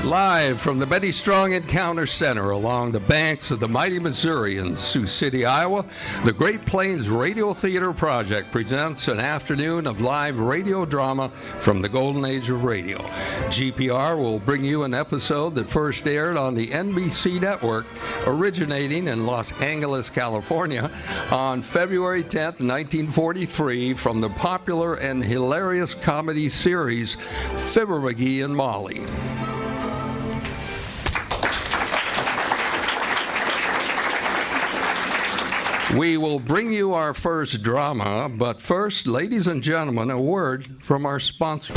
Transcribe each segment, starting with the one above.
Live from the Betty Strong Encounter Center along the banks of the mighty Missouri in Sioux City, Iowa, the Great Plains Radio Theater Project presents an afternoon of live radio drama from the golden age of radio. GPR will bring you an episode that first aired on the NBC network, originating in Los Angeles, California, on February 10th, 1943, from the popular and hilarious comedy series Fibber McGee and Molly. We will bring you our first drama, but first, ladies and gentlemen, a word from our sponsor.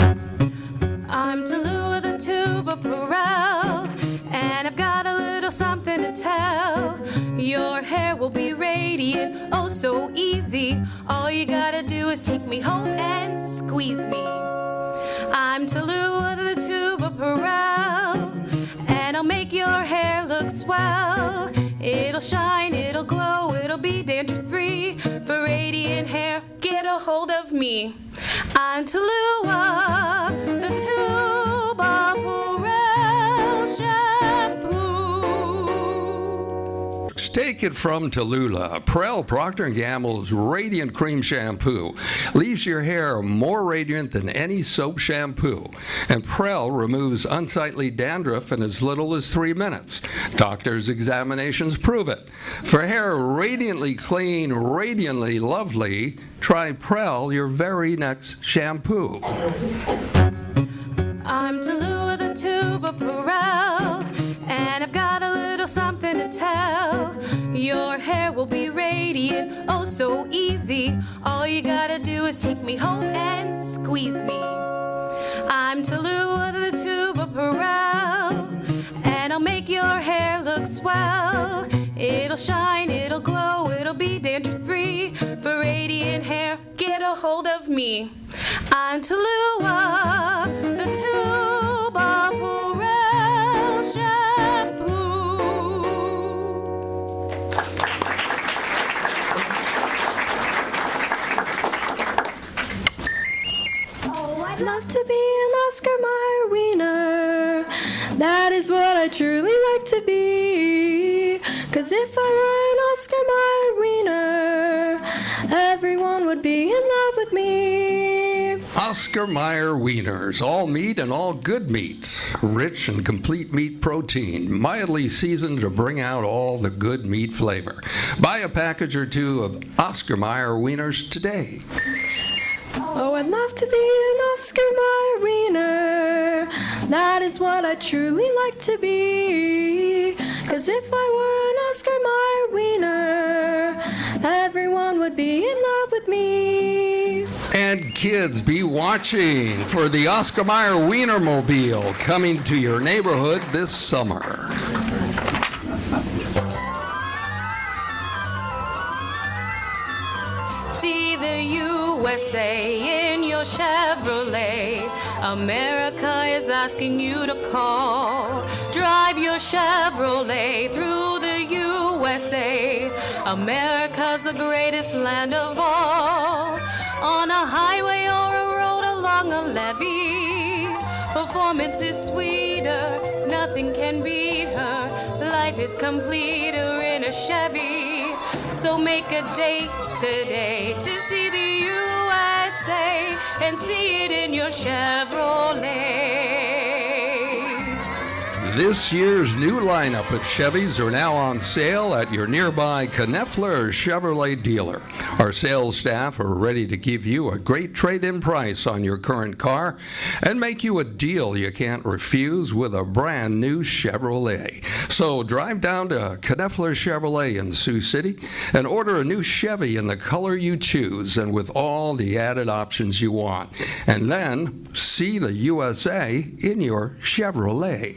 I'm Tallulah the tuba Murrell, and I've got a little something to tell. Your hair will be radiant, oh so easy. All you gotta do is take me home and squeeze me. I'm Tallulah the tuba Murrell, and I'll make your hair look swell. It'll shine, it'll glow, it'll be dandruff-free. For radiant hair, get a hold of me. I'm Tallulah, the tuba Murrell shampoo. Take it from Tallulah. Prell Procter & Gamble's Radiant Cream Shampoo leaves your hair more radiant than any soap shampoo. And Prell removes unsightly dandruff in as little as 3 minutes. Doctors' examinations prove it. For hair radiantly clean, radiantly lovely, try Prell, your very next shampoo. I'm Tallulah the tuba Murrell, and I've got a little something to tell. Your hair will be radiant, oh so easy. All you gotta do is take me home and squeeze me. I'm Tallulah the tuba Murrell, and I'll make your hair look swell. It'll shine, it'll glow, it'll be dandruff-free. For radiant hair, get a hold of me. I'm Tallulah, the tuba Murrell shampoo. I'd love to be an Oscar Mayer wiener. That is what I truly like to be. 'Cause if I were an Oscar Mayer wiener, everyone would be in love with me. Oscar Mayer Wieners, all meat and all good meat. Rich and complete meat protein, mildly seasoned to bring out all the good meat flavor. Buy a package or two of Oscar Mayer Wieners today. Oh, I'd love to be an Oscar Mayer wiener. That is what I truly like to be. 'Cause if I were an Oscar Mayer wiener, everyone would be in love with me. And kids, be watching for the Oscar Mayer Wienermobile coming to your neighborhood this summer. See the USA in your Chevrolet. America is asking you to call. Drive your Chevrolet through the USA. America's the greatest land of all. On a highway or a road along a levee, performance is sweeter, nothing can beat her. Life is completer in a Chevy. So make a date today to see the USA and see it in your Chevrolet. This year's new lineup of Chevys are now on sale at your nearby Knepfler Chevrolet dealer. Our sales staff are ready to give you a great trade-in price on your current car and make you a deal you can't refuse with a brand new Chevrolet. So drive down to Knepfler Chevrolet in Sioux City and order a new Chevy in the color you choose and with all the added options you want. And then see the USA in your Chevrolet.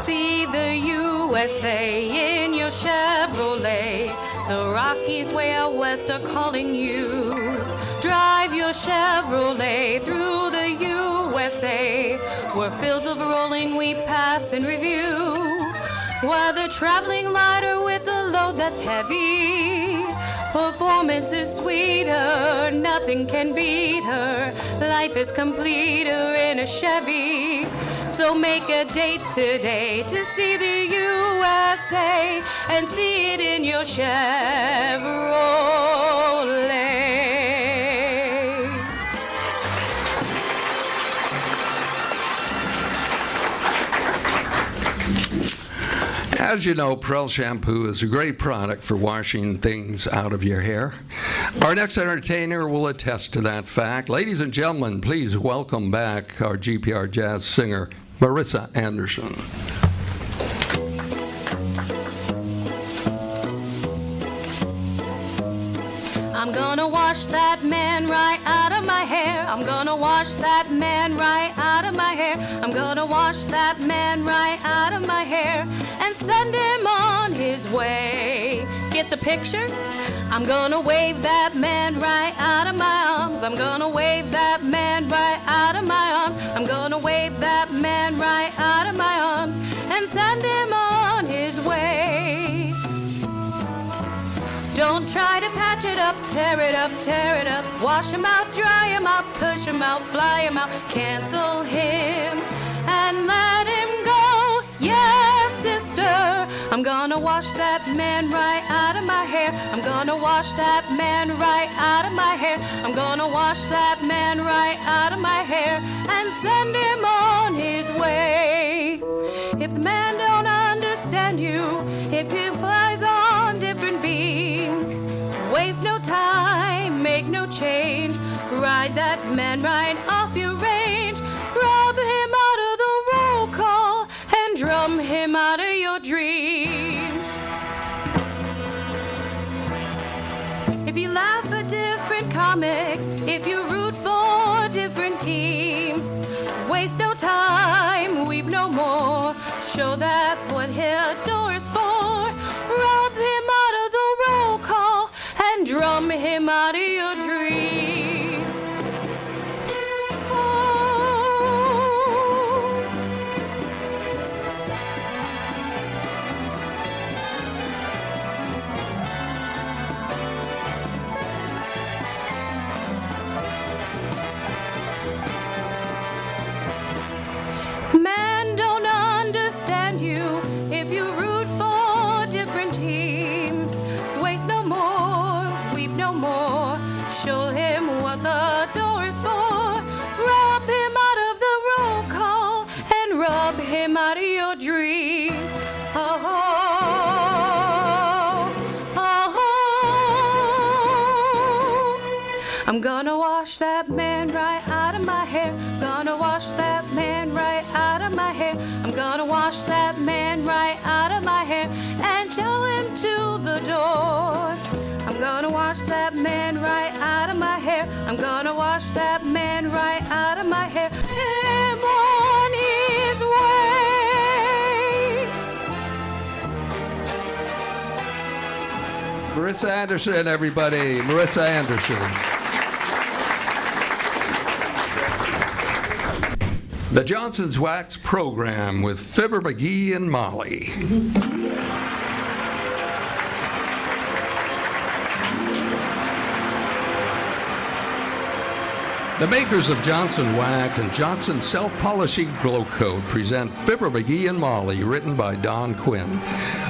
See the USA in your Chevrolet. The Rockies way out west are calling you. Drive your Chevrolet through the USA, where fields of rolling we pass and review. While they're traveling lighter with a load that's heavy, Performance is sweeter, nothing can beat her. Life is completer in a Chevy. So make a date today to see the USA and see it in your Chevrolet. As you know, Prel shampoo is a great product for washing things out of your hair. Our next entertainer will attest to that fact. Ladies and gentlemen, please welcome back our GPR jazz singer, Marissa Anderson. I'm gonna wash that man right out of my hair. I'm gonna wash that man right out of my hair. I'm gonna wash that man right out of my hair and send him on his way. Get the picture? I'm gonna wave that man right out of my arms. I'm gonna wave that man right out of my arms. I'm gonna wave that man right out of my arms and send him on his way. Don't try to patch it up, tear it up, tear it up. Wash him out, dry him out, push him out, fly him out. Cancel him and let him go. Yeah, sister, I'm gonna wash that man right out of my hair. I'm gonna wash that man right out of my hair. I'm gonna wash that man right out of my hair and send him on his way. If the man don't understand you, if he flies on different beams, waste no time, make no change, ride that man right off your range, rub him out of the roll call and drum him out of your dreams. If you laugh at different comics, if you root for different teams, waste no time, weep no more, show that what he adores for, rub him out of the roll call and drum him out of your dreams. Oh. Man don't understand you if you root for different teams. Waste no more, weep no more. Show him what the door is for. Rub him out of the roll call and rub him out of your dreams. Oh, oh, oh. I'm gonna wash that man right out of my hair. Gonna wash that man right out of my hair. I'm gonna wash that man right out of my hair and show him to the door. I'm gonna wash that man right out of my hair. I'm gonna wash that man right out of my hair. Him on his way. Marissa Anderson, everybody. Marissa Anderson. The Johnson's Wax Program with Fibber McGee and Molly. The makers of Johnson Wax and Johnson Self-Polishing Glow Coat present Fibber McGee and Molly, written by Don Quinn.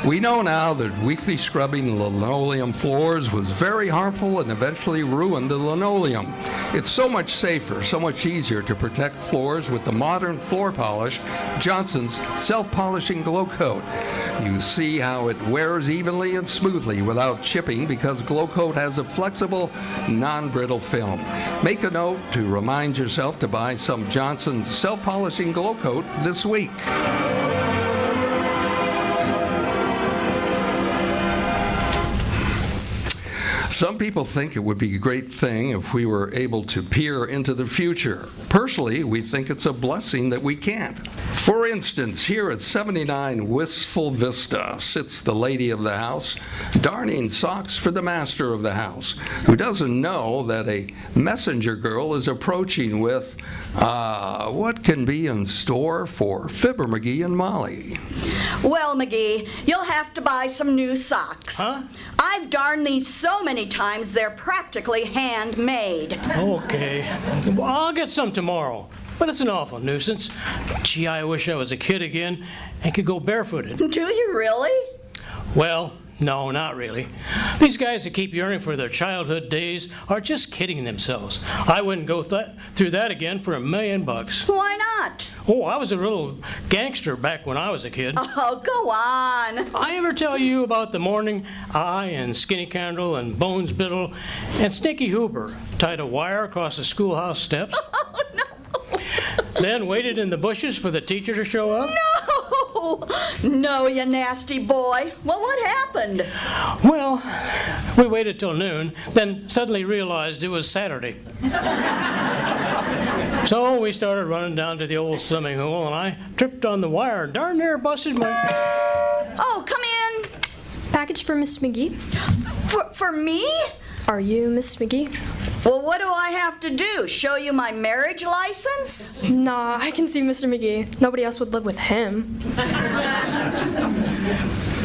We know now that weekly scrubbing linoleum floors was very harmful and eventually ruined the linoleum. It's so much safer, so much easier to protect floors with the modern floor polish, Johnson's Self-Polishing Glow Coat. You see how it wears evenly and smoothly without chipping because Glow Coat has a flexible, non-brittle film. Make a note to remind yourself to buy some Johnson's Self-Polishing Glow Coat this week. Some people think it would be a great thing if we were able to peer into the future. Personally, we think it's a blessing that we can't. For instance, here at 79 Wistful Vista sits the lady of the house, darning socks for the master of the house, who doesn't know that a messenger girl is approaching with what can be in store for Fibber McGee and Molly. Well, McGee, you'll have to buy some new socks. Huh? I've darned these so many times they're practically handmade. Okay. Well, I'll get some tomorrow. But it's an awful nuisance. Gee, I wish I was a kid again and could go barefooted. Do you really? Well, no, not really. These guys that keep yearning for their childhood days are just kidding themselves. I wouldn't go through that again for $1 million. Why not? Oh, I was a little gangster back when I was a kid. Oh, go on. I ever tell you about the morning I and Skinny Candle and Bones Biddle and Stinky Hooper tied a wire across the schoolhouse steps? Oh, no. Then waited in the bushes for the teacher to show up? No, you nasty boy. Well, what happened? Well, we waited till noon, then suddenly realized it was Saturday. So we started running down to the old swimming hole, and I tripped on the wire and darn near busted my... Oh, come in. Package for Miss McGee. For me? Are you Miss McGee? Well, what do I have to do? Show you my marriage license? Nah, I can see Mr. McGee. Nobody else would live with him.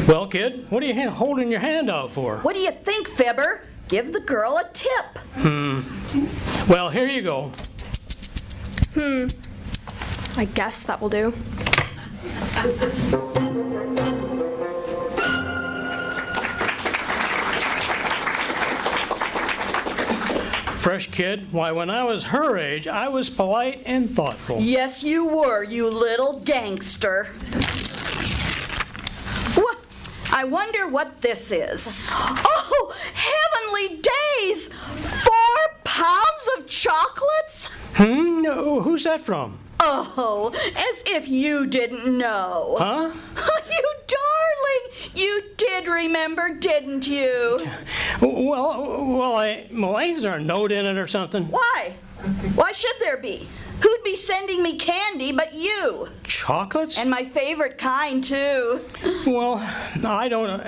Well, kid, what are you holding your hand out for? What do you think, Fibber? Give the girl a tip. Well, here you go. I guess that will do. Fresh kid. Why, when I was her age, I was polite and thoughtful. Yes, you were, you little gangster. I wonder what this is. Oh, heavenly days! 4 pounds of chocolates? No, who's that from? Oh, as if you didn't know. Huh? You darling! You did remember, didn't you? Well, is there a note in it or something? Why? Why should there be? Who'd be sending me candy but you? Chocolates? And my favorite kind, too. Well, I don't...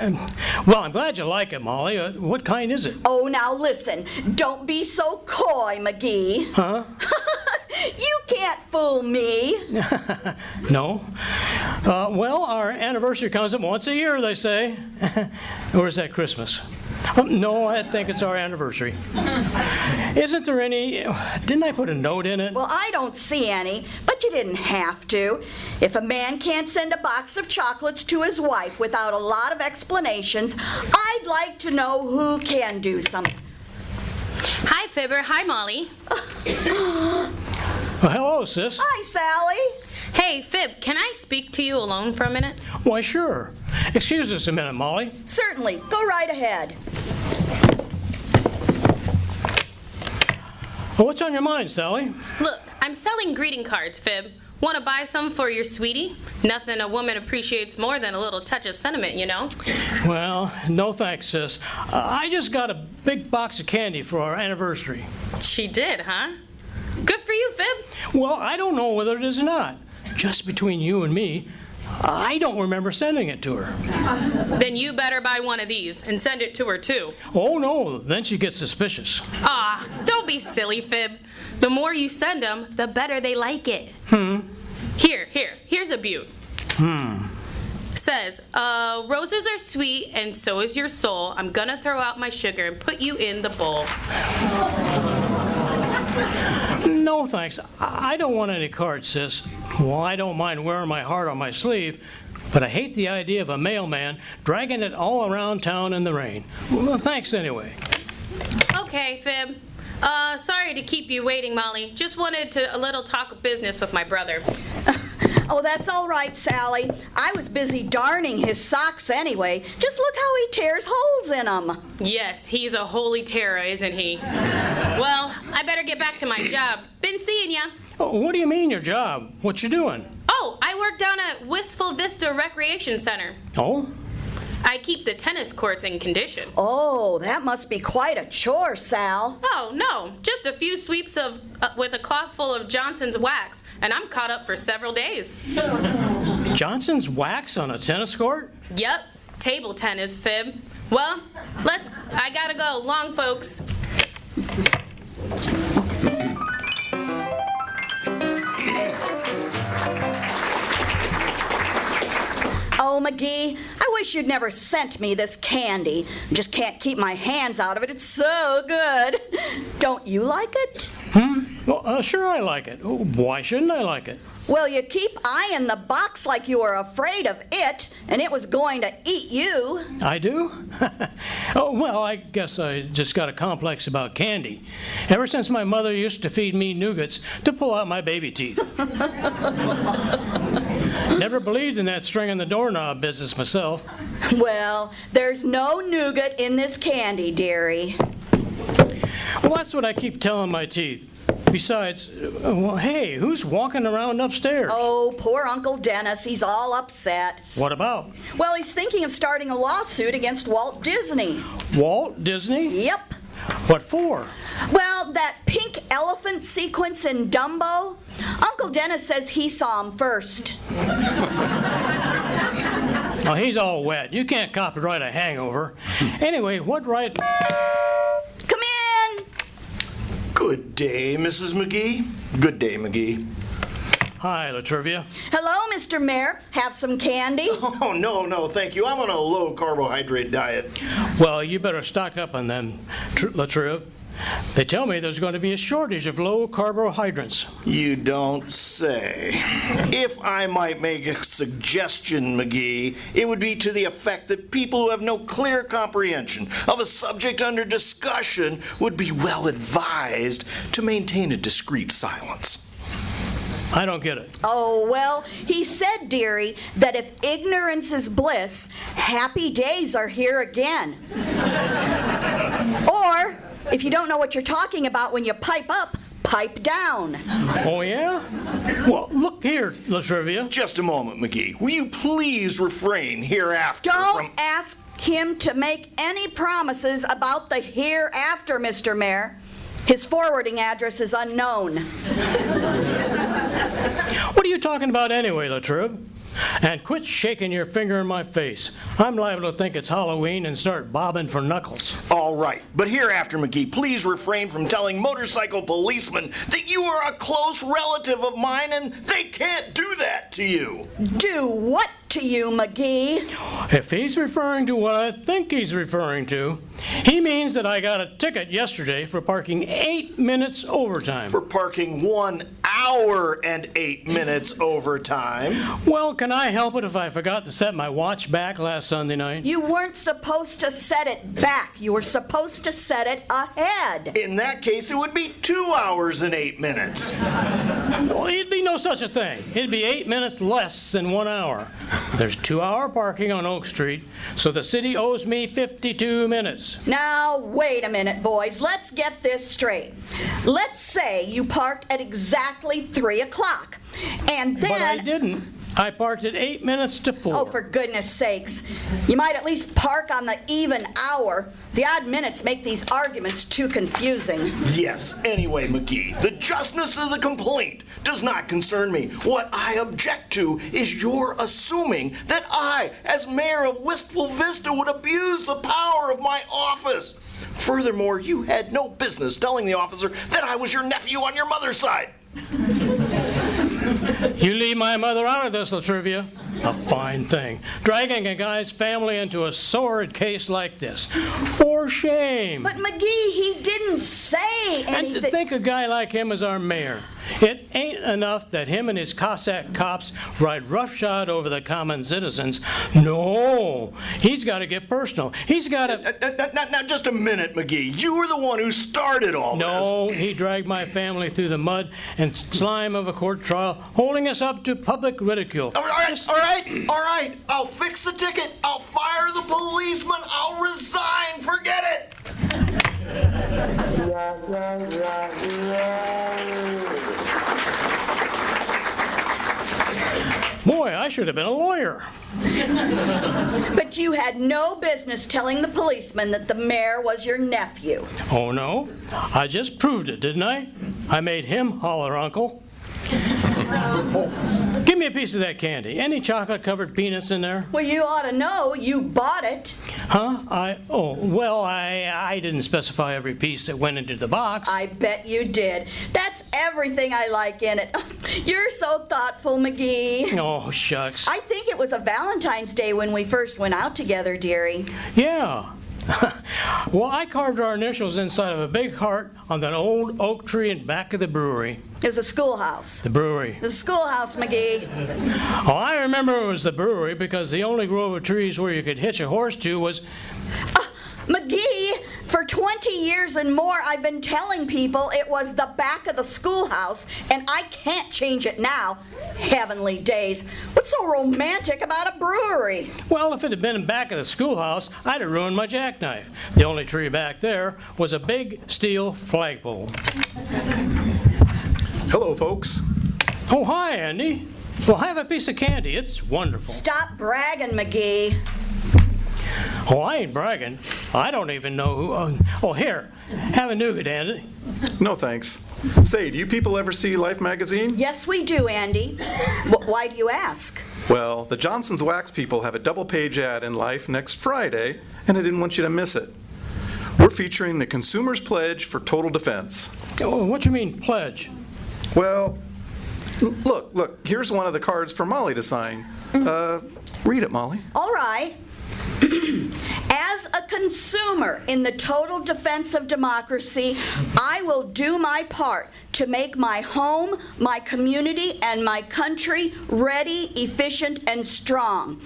well, I'm glad you like it, Molly. What kind is it? Oh, now listen. Don't be so coy, McGee. Huh? You can't fool me. No. Well, our anniversary comes up once a year, they say. Or is that Christmas? No, I think it's our anniversary. Isn't there any... Didn't I put a note in it? Well, I don't see any, but you didn't have to. If a man can't send a box of chocolates to his wife without a lot of explanations, I'd like to know who can do something. Hi, Fibber. Hi, Molly. Well, hello, sis. Hi, Sally. Hey, Fib, can I speak to you alone for a minute? Why, sure. Excuse us a minute, Molly. Certainly. Go right ahead. Well, what's on your mind, Sally? Look, I'm selling greeting cards, Fib. Want to buy some for your sweetie? Nothing a woman appreciates more than a little touch of sentiment, you know? Well, no thanks, sis. I just got a big box of candy for our anniversary. She did, huh? Good for you, Fib. Well, I don't know whether it is or not. Just between you and me, I don't remember sending it to her. Then you better buy one of these and send it to her, too. Oh, no, then she gets suspicious. Ah, don't be silly, Fib. The more you send them, the better they like it. Here's a beaut. Says, roses are sweet and so is your soul. I'm gonna throw out my sugar and put you in the bowl. No, thanks. I don't want any cards, sis. Well, I don't mind wearing my heart on my sleeve, but I hate the idea of a mailman dragging it all around town in the rain. Well, thanks anyway. Okay, Fib. Sorry to keep you waiting, Molly. Just wanted a little talk of business with my brother. Oh, that's all right, Sally. I was busy darning his socks anyway. Just look how he tears holes in them. Yes, he's a holy terror, isn't he? Well, I better get back to my job. Been seeing ya. Oh, what do you mean, your job? What you doing? Oh, I work down at Wistful Vista Recreation Center. Oh? I keep the tennis courts in condition. Oh, that must be quite a chore, Sal. Oh, no, just a few sweeps with a cloth full of Johnson's wax, and I'm caught up for several days. Johnson's wax on a tennis court? Yep, table tennis, Fib. Well, I gotta go. Long, folks. Oh, McGee, I wish you'd never sent me this candy. I just can't keep my hands out of it. It's so good. Don't you like it? Well, sure I like it. Why shouldn't I like it? Well, you keep eyeing the box like you were afraid of it, and it was going to eat you. I do? Oh, well, I guess I just got a complex about candy. Ever since my mother used to feed me nougats to pull out my baby teeth. Never believed in that string on the doorknob business myself. Well, there's no nougat in this candy, dearie. Well, that's what I keep telling my teeth. Besides, well, hey, who's walking around upstairs? Oh, poor Uncle Dennis. He's all upset. What about? Well, he's thinking of starting a lawsuit against Walt Disney. Walt Disney? Yep. What for? Well, that pink elephant sequence in Dumbo, Uncle Dennis says he saw him first. Oh, he's all wet. You can't copyright a hangover. Anyway, what right... Come in. Good day, Mrs. McGee. Good day, McGee. Hi, Latrivia. Hello, Mr. Mayor. Have some candy? Oh, no, thank you. I'm on a low-carbohydrate diet. Well, you better stock up on them, Latriv. They tell me there's going to be a shortage of low carbohydrates. You don't say. If I might make a suggestion, McGee, it would be to the effect that people who have no clear comprehension of a subject under discussion would be well advised to maintain a discreet silence. I don't get it. Oh, well, he said, dearie, that if ignorance is bliss, happy days are here again. Or, if you don't know what you're talking about when you pipe up, pipe down. Oh, yeah? Well, look here, Latrivia. Just a moment, McGee. Will you please refrain hereafter Don't ask him to make any promises about the hereafter, Mr. Mayor. His forwarding address is unknown. What are you talking about anyway, Latriv? And quit shaking your finger in my face. I'm liable to think it's Halloween and start bobbing for knuckles. All right, but hereafter, McGee, please refrain from telling motorcycle policemen that you are a close relative of mine and they can't do that to you. Do what to you, McGee? If he's referring to what I think he's referring to, he means that I got a ticket yesterday for parking 8 minutes overtime. For parking 1 hour and 8 minutes overtime. Well, can I help it if I forgot to set my watch back last Sunday night? You weren't supposed to set it back. You were supposed to set it ahead. In that case, it would be 2 hours and 8 minutes. Well, it'd be no such a thing. It'd be 8 minutes less than 1 hour. There's 2-hour parking on Oak Street, so the city owes me 52 minutes. Now, wait a minute, boys. Let's get this straight. Let's say you parked at exactly 3 o'clock, and then... But I didn't. I parked at 8 minutes to 4. Oh, for goodness sakes. You might at least park on the even hour. The odd minutes make these arguments too confusing. Yes, anyway, McGee, the justness of the complaint does not concern me. What I object to is your assuming that I, as mayor of Wistful Vista, would abuse the power of my office. Furthermore, you had no business telling the officer that I was your nephew on your mother's side. You leave my mother out of this, Latrivia. A fine thing. Dragging a guy's family into a sordid case like this. For shame. But McGee, he didn't say anything. And to think a guy like him is our mayor. It ain't enough that him and his Cossack cops ride roughshod over the common citizens. No, he's got to get personal. He's got to... Now, just a minute, McGee. You were the one who started all this. No, he dragged my family through the mud and slime of a court trial, holding us up to public ridicule. All right. I'll fix the ticket. I'll fire the policeman. I'll resign. Forget it. Boy, I should have been a lawyer. But you had no business telling the policeman that the mayor was your nephew. Oh, no? I just proved it, didn't I? I made him holler, Uncle. Give me a piece of that candy. Any chocolate-covered peanuts in there? Well, you ought to know. You bought it. Huh? I didn't specify every piece that went into the box. I bet you did. That's everything I like in it. You're so thoughtful, McGee. Oh, shucks. I think it was a Valentine's Day when we first went out together, dearie. Yeah. Well, I carved our initials inside of a big heart on that old oak tree in back of the brewery. It was a schoolhouse. The brewery. The schoolhouse, McGee. Oh, I remember it was the brewery because the only grove of trees where you could hitch a horse to was... McGee, for 20 years and more, I've been telling people it was the back of the schoolhouse, and I can't change it now. Heavenly days. What's so romantic about a brewery? Well, if it had been back of the schoolhouse, I'd have ruined my jackknife. The only tree back there was a big steel flagpole. Hello, folks. Oh, hi, Andy. Well, have a piece of candy. It's wonderful. Stop bragging, McGee. Oh, I ain't bragging. I don't even know who... oh, here. Have a nougat, Andy. No, thanks. Say, do you people ever see Life magazine? Yes, we do, Andy. Why do you ask? Well, the Johnson's Wax people have a double-page ad in Life next Friday, and I didn't want you to miss it. We're featuring the Consumer's Pledge for Total Defense. Oh, what you mean, pledge? Well, look, here's one of the cards for Molly to sign. Read it, Molly. All right. As a consumer in the total defense of democracy, I will do my part to make my home, my community, and my country ready, efficient, and strong.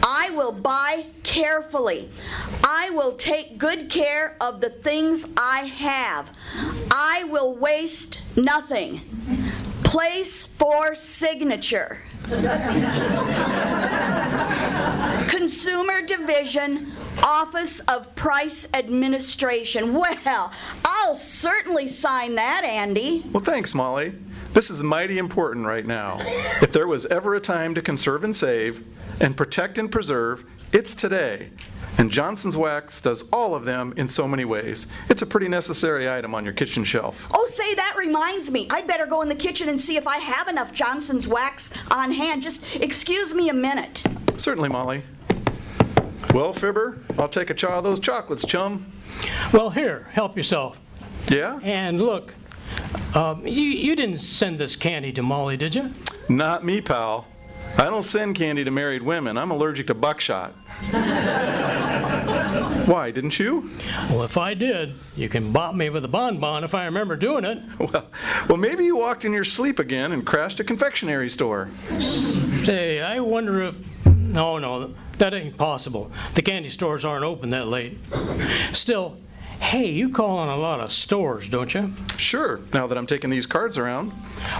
I will buy carefully. I will take good care of the things I have. I will waste nothing. Place for signature. Consumer Division, Office of Price Administration. Well, I'll certainly sign that, Andy. Well, thanks, Molly. This is mighty important right now. If there was ever a time to conserve and save, and protect and preserve, it's today. And Johnson's Wax does all of them in so many ways. It's a pretty necessary item on your kitchen shelf. Oh, say, that reminds me. I'd better go in the kitchen and see if I have enough Johnson's Wax on hand. Just excuse me a minute. Certainly, Molly. Well, Fibber, I'll take a chaw of those chocolates, chum. Well, here, help yourself. Yeah? And look, you didn't send this candy to Molly, did you? Not me, pal. I don't send candy to married women. I'm allergic to buckshot. Why, didn't you? Well, if I did, you can bop me with a bonbon if I remember doing it. Well, maybe you walked in your sleep again and crashed a confectionery store. Say, I wonder if... No, that ain't possible. The candy stores aren't open that late. Still, hey, you call on a lot of stores, don't you? Sure, now that I'm taking these cards around.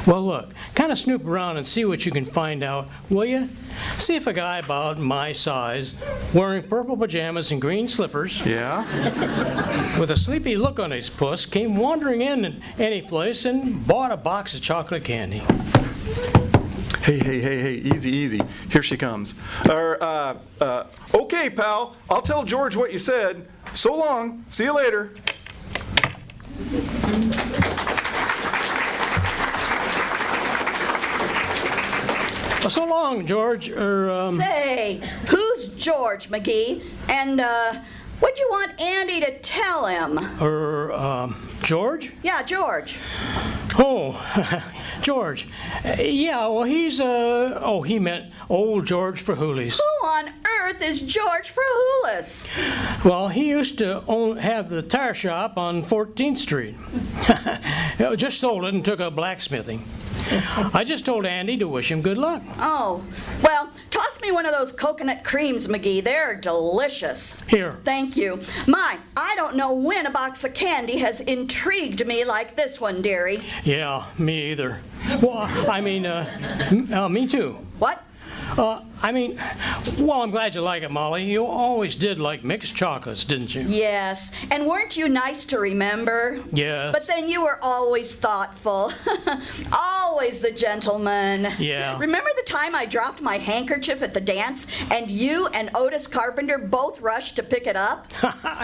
Well, look, kind of snoop around and see what you can find out, will you? See if a guy about my size, wearing purple pajamas and green slippers, Yeah? with a sleepy look on his puss, came wandering in any place and bought a box of chocolate candy. Hey, easy. Here she comes. Okay, pal, I'll tell George what you said. So long. See you later. So long, George. Say, who's George, McGee? And, what'd you want Andy to tell him? George? Yeah, George. Oh, George. Yeah, well, he's, he meant old George Frahulis. Who on earth is George Frahulis? Well, he used to have the tire shop on 14th Street. Just sold it and took up blacksmithing. I just told Andy to wish him good luck. Oh, well, toss me one of those coconut creams, McGee. They're delicious. Here. Thank you. My, I don't know when a box of candy has intrigued me like this one, dearie. Yeah, me either. Well, I mean, me too. What? Well, I'm glad you like it, Molly. You always did like mixed chocolates, didn't you? Yes, and weren't you nice to remember? Yes. But then you were always thoughtful. Always the gentleman. Yeah. Remember the time I dropped my handkerchief at the dance and you and Otis Carpenter both rushed to pick it up?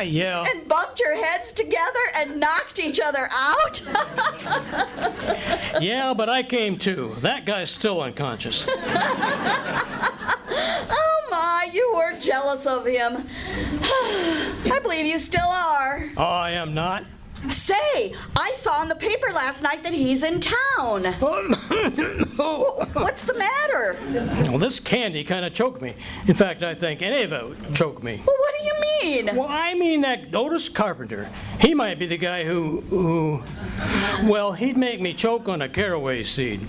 Yeah. And bumped your heads together and knocked each other out? Yeah, but I came too. That guy's still unconscious. Oh my, you were jealous of him. I believe you still are. Oh, I am not. Say, I saw in the paper last night that he's in town. What's the matter? Well, this candy kind of choked me. In fact, I think any of it would choke me. Well, what do you mean? Well, I mean that Otis Carpenter. He might be the guy who well, he'd make me choke on a caraway seed.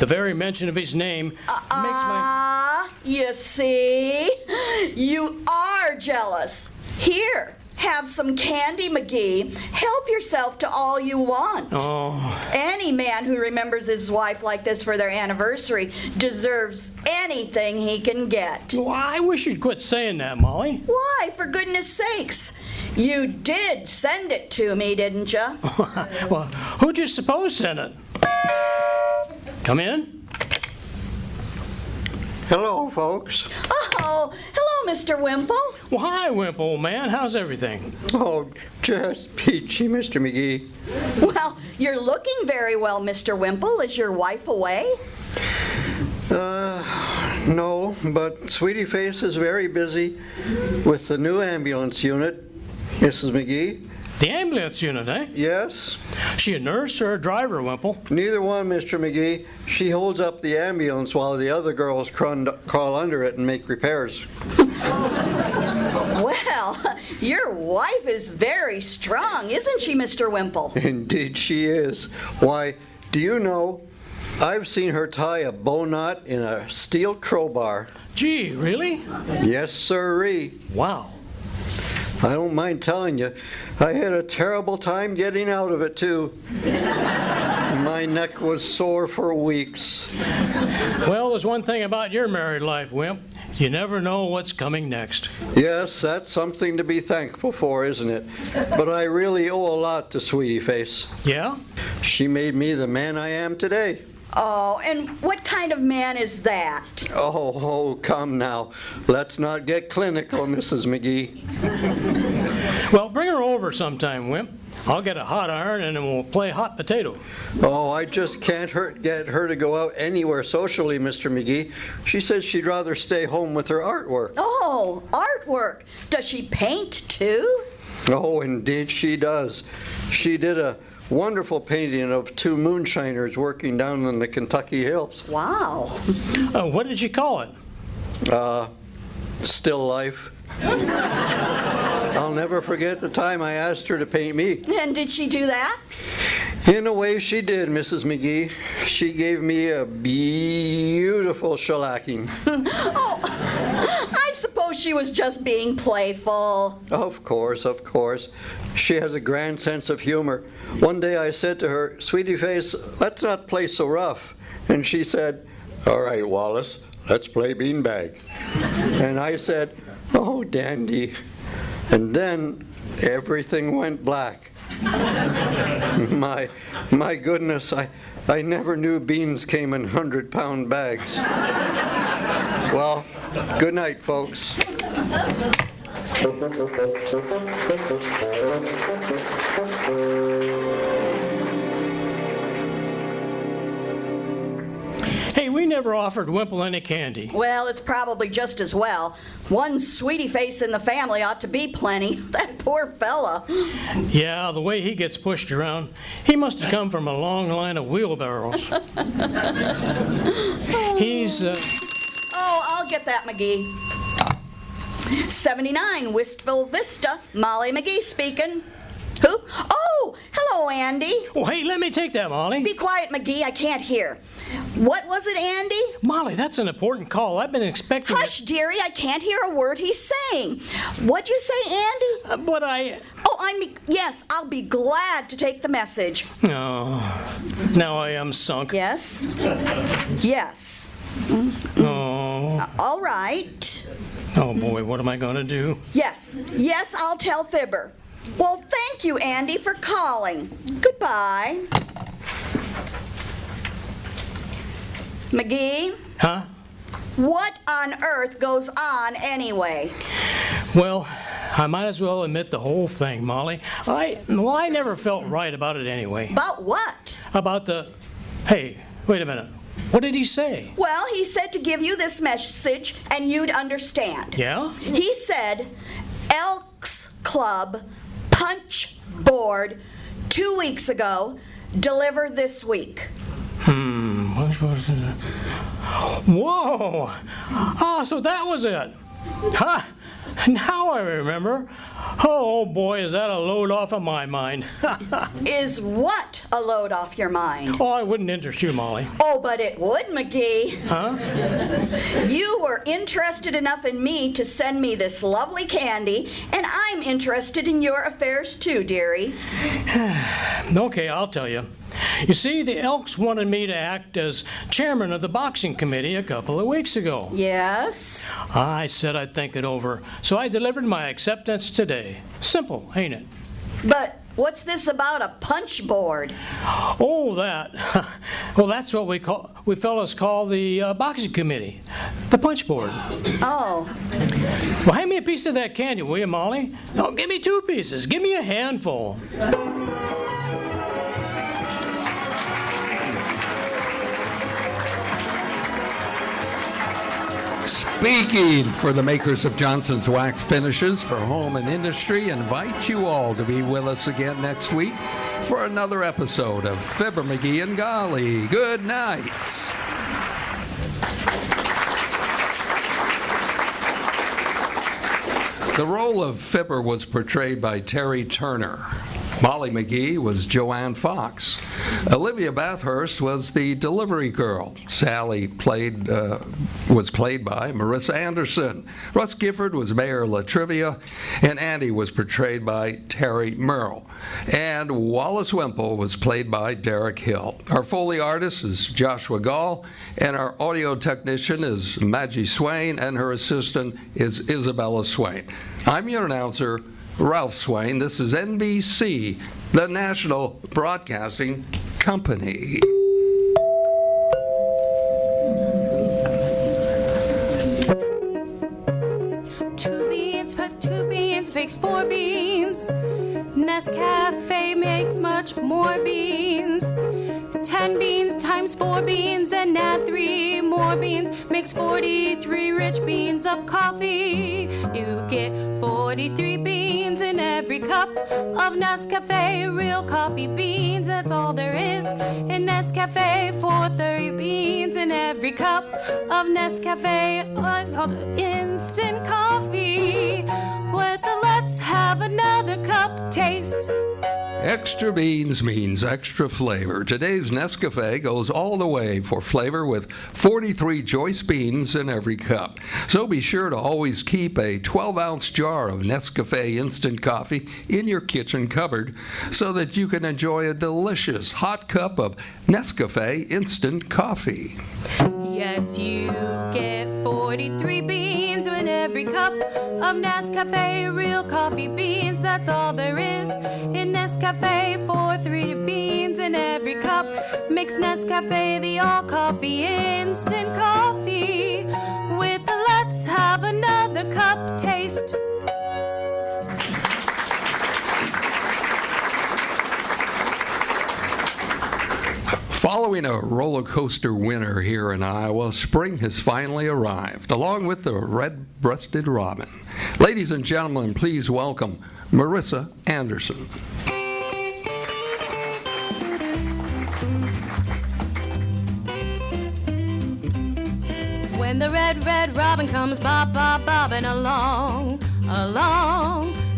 The very mention of his name makes my... You see? You are jealous. Here, have some candy, McGee. Help yourself to all you want. Oh. Any man who remembers his wife like this for their anniversary deserves anything he can get. Well, I wish you'd quit saying that, Molly. Why, for goodness sakes? You did send it to me, didn't you? Well, who'd you suppose sent it? Come in. Hello, folks. Oh, hello, Mr. Wimple. Well, hi, Wimp, old man. How's everything? Oh, just peachy, Mr. McGee. Well, you're looking very well, Mr. Wimple. Is your wife away? No, but Sweetie Face is very busy with the new ambulance unit. Mrs. McGee? The ambulance unit, eh? Yes? She a nurse or a driver, Wimple? Neither one, Mr. McGee. She holds up the ambulance while the other girls crawl under it and make repairs. Well, your wife is very strong, isn't she, Mr. Wimple? Indeed she is. Why, do you know, I've seen her tie a bow knot in a steel crowbar. Gee, really? Yes, sirree. Wow. I don't mind telling you, I had a terrible time getting out of it, too. My neck was sore for weeks. Well, there's one thing about your married life, Wimp. You never know what's coming next. Yes, that's something to be thankful for, isn't it? But I really owe a lot to Sweetie Face. Yeah? She made me the man I am today. Oh, and what kind of man is that? Oh, come now. Let's not get clinical, Mrs. McGee. Well, bring her over sometime, Wimp. I'll get a hot iron and then we'll play hot potato. Oh, I just can't get her to go out anywhere socially, Mr. McGee. She says she'd rather stay home with her artwork. Oh, artwork. Does she paint, too? Oh, indeed she does. She did a wonderful painting of two moonshiners working down in the Kentucky hills. Wow. What did you call it? Still life. I'll never forget the time I asked her to paint me. And did she do that? In a way she did, Mrs. McGee. She gave me a beautiful shellacking. Oh, I suppose she was just being playful. Of course, of course. She has a grand sense of humor. One day I said to her, Sweetie Face, let's not play so rough. And she said, all right, Wallace, let's play beanbag. And I said, oh, dandy. And then everything went black. My goodness, I never knew beans came in 100-pound bags. Well, good night, folks. Hey, we never offered Wimple any candy. Well, it's probably just as well. One Sweetie Face in the family ought to be plenty. That poor fella. Yeah, the way he gets pushed around, he must have come from a long line of wheelbarrows. He's, Oh, I'll get that, McGee. 79 Wistful Vista, Molly McGee speaking. Who? Oh, hello, Andy. Oh, hey, let me take that, Molly. Be quiet, McGee, I can't hear. What was it, Andy? Molly, that's an important call. I've been expecting... Hush, dearie, I can't hear a word he's saying. What'd you say, Andy? But I... Oh, yes, I'll be glad to take the message. Oh, now I am sunk. Yes? Yes. Oh. All right. Oh boy, what am I going to do? Yes, I'll tell Fibber. Well, thank you, Andy, for calling. Goodbye. McGee, Huh? what on earth goes on anyway? Well, I might as well admit the whole thing, Molly. I never felt right about it anyway. About what? About the... Hey, wait a minute. What did he say? Well, he said to give you this message and you'd understand. Yeah? He said, Elks Club Punch Board 2 weeks ago, deliver this week. What was it? Whoa! Oh, so that was it. Huh? Now I remember. Oh boy, is that a load off of my mind. Is what a load off your mind? Oh, I wouldn't interest you, Molly. Oh, but it would, McGee. Huh? You were interested enough in me to send me this lovely candy, and I'm interested in your affairs too, dearie. Okay, I'll tell you. You see, the Elks wanted me to act as chairman of the boxing committee a couple of weeks ago. Yes? I said I'd think it over, so I delivered my acceptance today. Simple, ain't it? But what's this about a punch board? Oh, that. Well, that's what we fellas call the boxing committee, the punch board. Oh. Well, hand me a piece of that candy, will you, Molly? No, give me 2 pieces. Give me a handful. Speaking for the makers of Johnson's Wax Finishes for Home and Industry, invite you all to be with us again next week for another episode of Fibber McGee and Molly. Good night. The role of Fibber was portrayed by Terry Turner. Molly McGee was Joanne Fox. Olivia Bathurst was the delivery girl. Sally was played by Marissa Anderson. Russ Gifford was Mayor Latrivia, and Andy was portrayed by Terry Murrell. And Wallace Wemple was played by Derek Hill. Our Foley artist is Joshua Gaul, and our audio technician is Madgy Swain, and her assistant is Isabella Swain. I'm your announcer, Ralph Swain. This is NBC, the National Broadcasting Company. Two beans makes 4 beans. Nescafe makes much more beans. 10 beans times 4 beans and add 3 more beans makes 43 rich beans of coffee. You get 43 beans in every cup of Nescafe real coffee beans. That's all there is in Nescafe. 430 beans in every cup of Nescafe instant coffee. With the let's have another cup taste. Extra beans means extra flavor. Today's Nescafe goes all the way for flavor with 43 choice beans in every cup. So be sure to always keep a 12-ounce jar of Nescafe instant coffee in your kitchen cupboard so that you can enjoy a delicious hot cup of Nescafe instant coffee. Yes, you get 43 beans in every cup of Nescafe real coffee beans. That's all there is in Nescafe. 43 beans in every cup makes Nescafe the all coffee instant coffee. With the let's have another cup taste. Following a roller coaster winter here in Iowa, spring has finally arrived, along with the red-breasted robin. Ladies and gentlemen, please welcome Marissa Anderson. When the red robin comes bobbing along,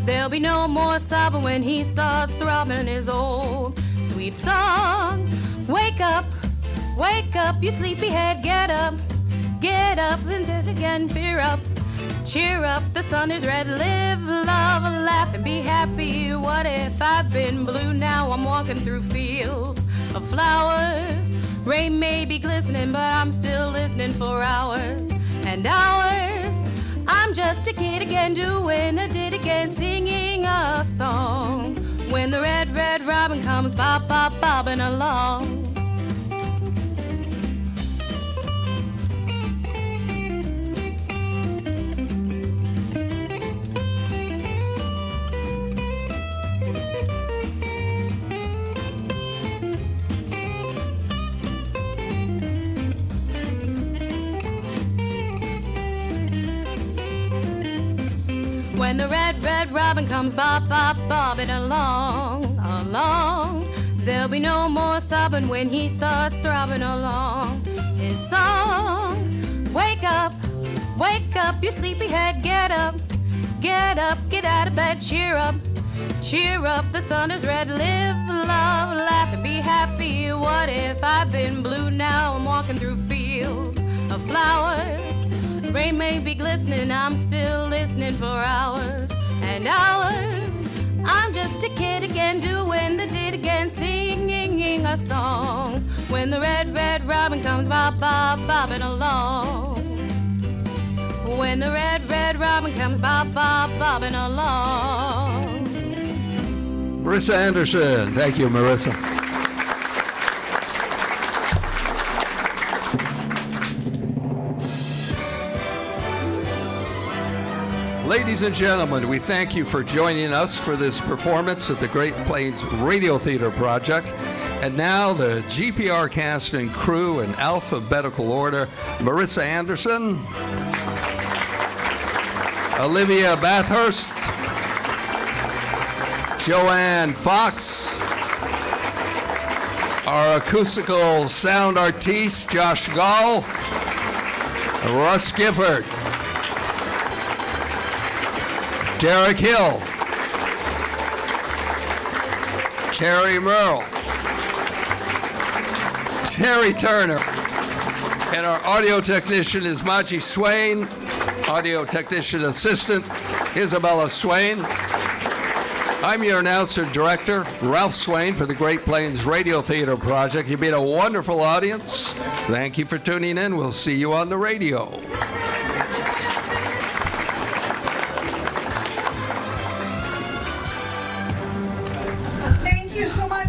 there'll be no more sobbing when he starts throbbing his old sweet song. Wake up, you sleepyhead, get up, and again, cheer up, the sun is red, live, love, laugh, and be happy. What if I've been blue? Now I'm walking through fields of flowers. Rain may be glistening, but I'm still listening for hours. and ours. I'm just a kid again, doing a ditty again, singing a song. When the red, red robin comes bob, bob, bobbing along. When the red, red robin comes bob, bob, bobbing along, along. There'll be no more sobbing when he starts throbbing along his song. Wake up, you sleepyhead, get up, get up, get out of bed, cheer up, the sun is red, live, love, laugh, and be happy. What if I've been blue, now I'm walking through fields of flowers. Rain may be glistening, I'm still listening for hours and hours. I'm just a kid again, doing the ditty again, singing a song. When the red, red robin comes bob, bob, bobbing along. When the red, red robin comes bob, bob, bobbing along. Marissa Anderson. Thank you, Marissa. Ladies and gentlemen, we thank you for joining us for this performance at the Great Plains Radio Theater Project. And now the GPR cast and crew in alphabetical order: Marissa Anderson, Alivia Bathurst, Joanne Fox, our acoustical sound artiste, Josh Gaul, Russ Gifford, Derek Hill, Terry Murrell, Terry Turner, and our audio technician is Madgy Swain, audio technician assistant Isabella Swain. I'm your announcer director, Ralph Swain, for the Great Plains Radio Theater Project. You've been a wonderful audience. Thank you for tuning in. We'll see you on the radio. Thank you so much.